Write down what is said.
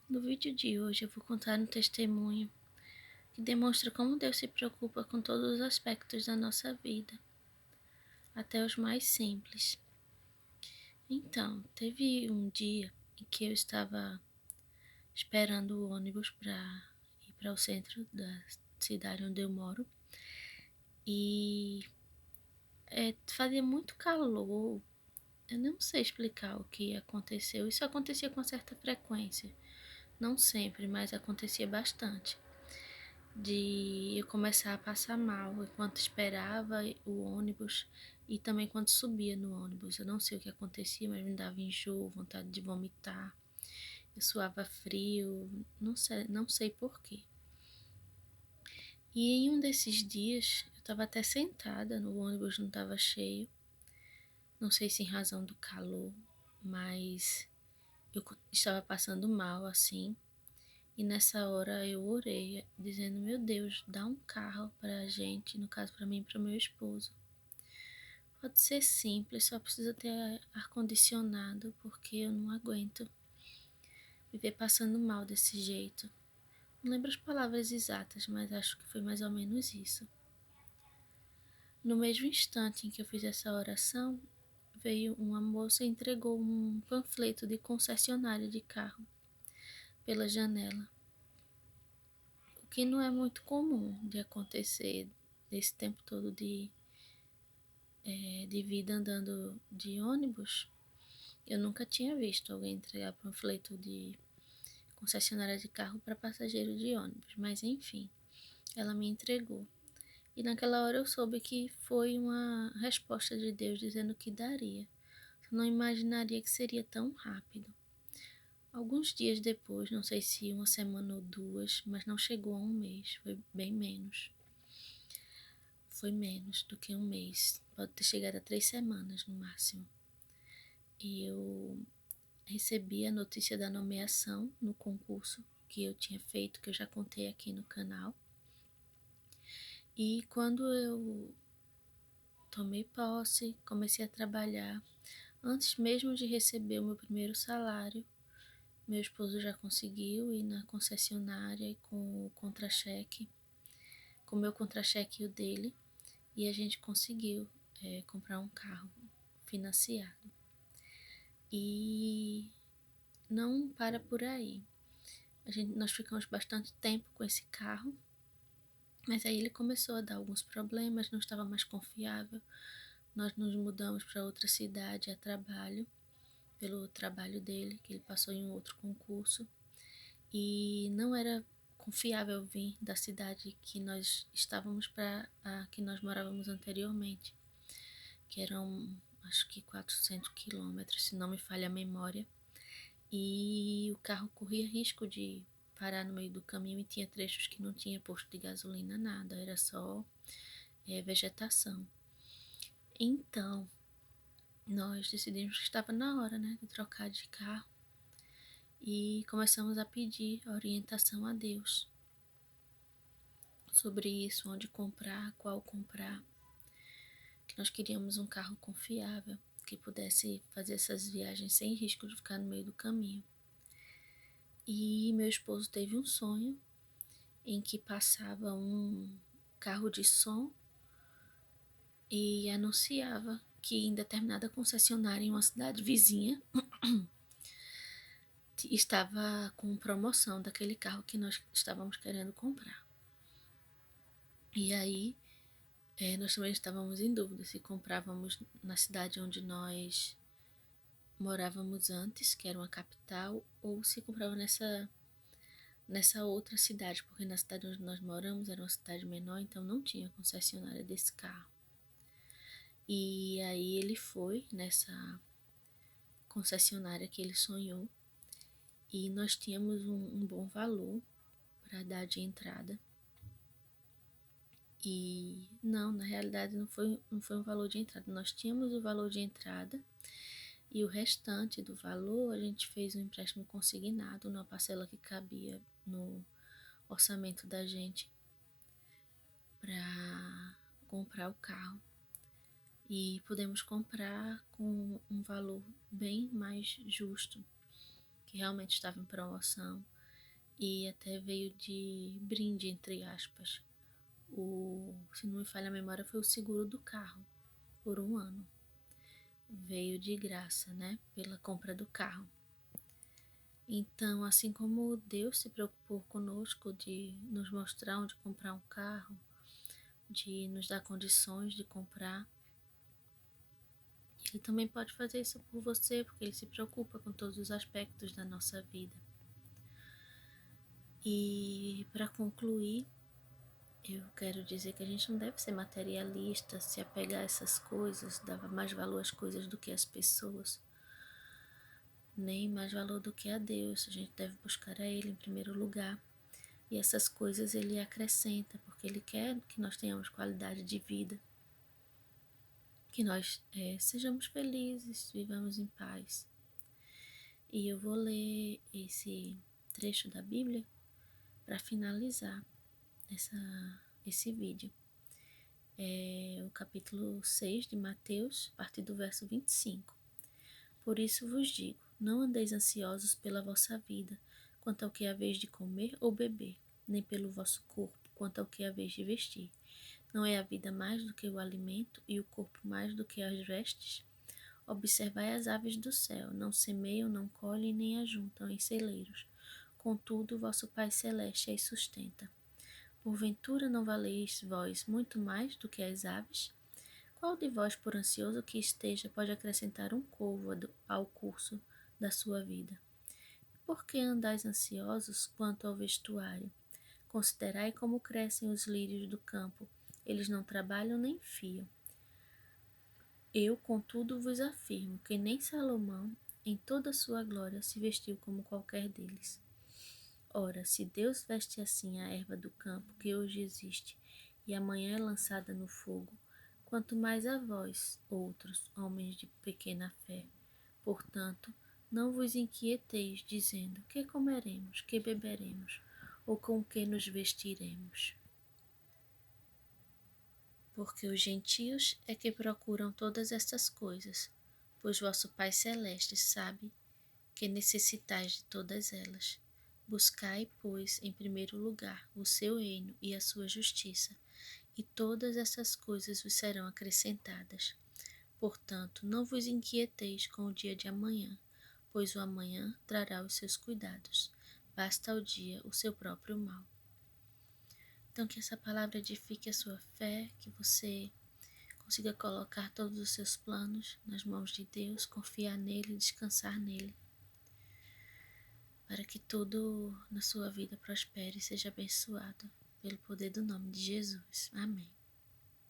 No vídeo de hoje eu vou contar um testemunho que demonstra como Deus se preocupa com todos os aspectos da nossa vida, até os mais simples. Então, teve um dia em que eu estava esperando o ônibus para ir para o centro da cidade onde eu moro e fazia muito calor. Eu não sei explicar o que aconteceu. Isso acontecia com certa frequência, não sempre, mas acontecia bastante. De eu começar a passar mal enquanto esperava o ônibus e também quando subia no ônibus. Eu não sei o que acontecia, mas me dava enjoo, vontade de vomitar. Eu suava frio, não sei por quê. E em um desses dias, eu estava até sentada, no ônibus não estava cheio. Não sei se em razão do calor, mas eu estava passando mal assim. E nessa hora eu orei, dizendo: Meu Deus, dá um carro pra gente, no caso pra mim e pro meu esposo. Pode ser simples, só precisa ter ar-condicionado, porque eu não aguento viver passando mal desse jeito. Não lembro as palavras exatas, mas acho que foi mais ou menos isso. No mesmo instante em que eu fiz essa oração, veio uma moça e entregou um panfleto de concessionária de carro pela janela. O que não é muito comum de acontecer nesse tempo todo de vida andando de ônibus. Eu nunca tinha visto alguém entregar panfleto de concessionária de carro para passageiro de ônibus, mas enfim, ela me entregou. E naquela hora eu soube que foi uma resposta de Deus dizendo que daria. Eu não imaginaria que seria tão rápido. Alguns dias depois, não sei se uma semana ou duas, mas não chegou a um mês, foi bem menos. Foi menos do que um mês, pode ter chegado a 3 semanas no máximo. E eu recebi a notícia da nomeação no concurso que eu tinha feito, que eu já contei aqui no canal. E quando eu tomei posse, comecei a trabalhar, antes mesmo de receber o meu primeiro salário, meu esposo já conseguiu ir na concessionária com o contra-cheque, com o meu contra-cheque e o dele, e a gente conseguiu comprar um carro financiado. E não para por aí. Nós ficamos bastante tempo com esse carro, mas aí ele começou a dar alguns problemas, não estava mais confiável. Nós nos mudamos para outra cidade a trabalho, pelo trabalho dele, que ele passou em um outro concurso, e não era confiável vir da cidade que nós estávamos para a que nós morávamos anteriormente, que eram acho que 400 quilômetros, se não me falha a memória. E o carro corria risco de parar no meio do caminho e tinha trechos que não tinha posto de gasolina, nada, era só vegetação. Então, nós decidimos que estava na hora, né, de trocar de carro e começamos a pedir orientação a Deus sobre isso, onde comprar, qual comprar, que nós queríamos um carro confiável, que pudesse fazer essas viagens sem risco de ficar no meio do caminho. E meu esposo teve um sonho em que passava um carro de som e anunciava que em determinada concessionária em uma cidade vizinha estava com promoção daquele carro que nós estávamos querendo comprar. E aí nós também estávamos em dúvida se comprávamos na cidade onde nós morávamos antes, que era uma capital, ou se comprava nessa outra cidade, porque na cidade onde nós moramos era uma cidade menor, então não tinha concessionária desse carro. E aí ele foi nessa concessionária que ele sonhou e nós tínhamos um bom valor para dar de entrada. E não, na realidade não foi um valor de entrada. Nós tínhamos o valor de entrada e o restante do valor a gente fez um empréstimo consignado numa parcela que cabia no orçamento da gente para comprar o carro. E pudemos comprar com um valor bem mais justo, que realmente estava em promoção. e até veio de brinde, entre aspas. Se não me falha a memória, foi o seguro do carro, por 1 ano. Veio de graça, né? Pela compra do carro. Então, assim como Deus se preocupou conosco de nos mostrar onde comprar um carro, de nos dar condições de comprar, Ele também pode fazer isso por você, porque Ele se preocupa com todos os aspectos da nossa vida. E para concluir, eu quero dizer que a gente não deve ser materialista, se apegar a essas coisas, dar mais valor às coisas do que às pessoas, nem mais valor do que a Deus. A gente deve buscar a Ele em primeiro lugar. E essas coisas Ele acrescenta, porque Ele quer que nós tenhamos qualidade de vida, que nós sejamos felizes, vivamos em paz. E eu vou ler esse trecho da Bíblia para finalizar esse vídeo. É o capítulo 6 de Mateus, a partir do verso 25. Por isso vos digo, não andeis ansiosos pela vossa vida, quanto ao que haveis de comer ou beber, nem pelo vosso corpo, quanto ao que haveis de vestir. Não é a vida mais do que o alimento, e o corpo mais do que as vestes? Observai as aves do céu, não semeiam, não colhem, nem ajuntam em celeiros. Contudo, vosso Pai Celeste as sustenta. Porventura não valeis vós muito mais do que as aves? Qual de vós, por ansioso que esteja, pode acrescentar um côvado ao curso da sua vida? Por que andais ansiosos quanto ao vestuário? Considerai como crescem os lírios do campo. Eles não trabalham nem fiam. Eu, contudo, vos afirmo que nem Salomão, em toda a sua glória, se vestiu como qualquer deles. Ora, se Deus veste assim a erva do campo, que hoje existe e amanhã é lançada no fogo, quanto mais a vós, outros, homens de pequena fé. Portanto, não vos inquieteis, dizendo: que comeremos, que beberemos, ou com que nos vestiremos? Porque os gentios é que procuram todas estas coisas, pois vosso Pai Celeste sabe que necessitais de todas elas. Buscai, pois, em primeiro lugar o seu reino e a sua justiça, e todas essas coisas vos serão acrescentadas. Portanto, não vos inquieteis com o dia de amanhã, pois o amanhã trará os seus cuidados. Basta ao dia o seu próprio mal. Então, que essa palavra edifique a sua fé, que você consiga colocar todos os seus planos nas mãos de Deus, confiar nele, descansar nele, para que tudo na sua vida prospere e seja abençoado pelo poder do nome de Jesus. Amém.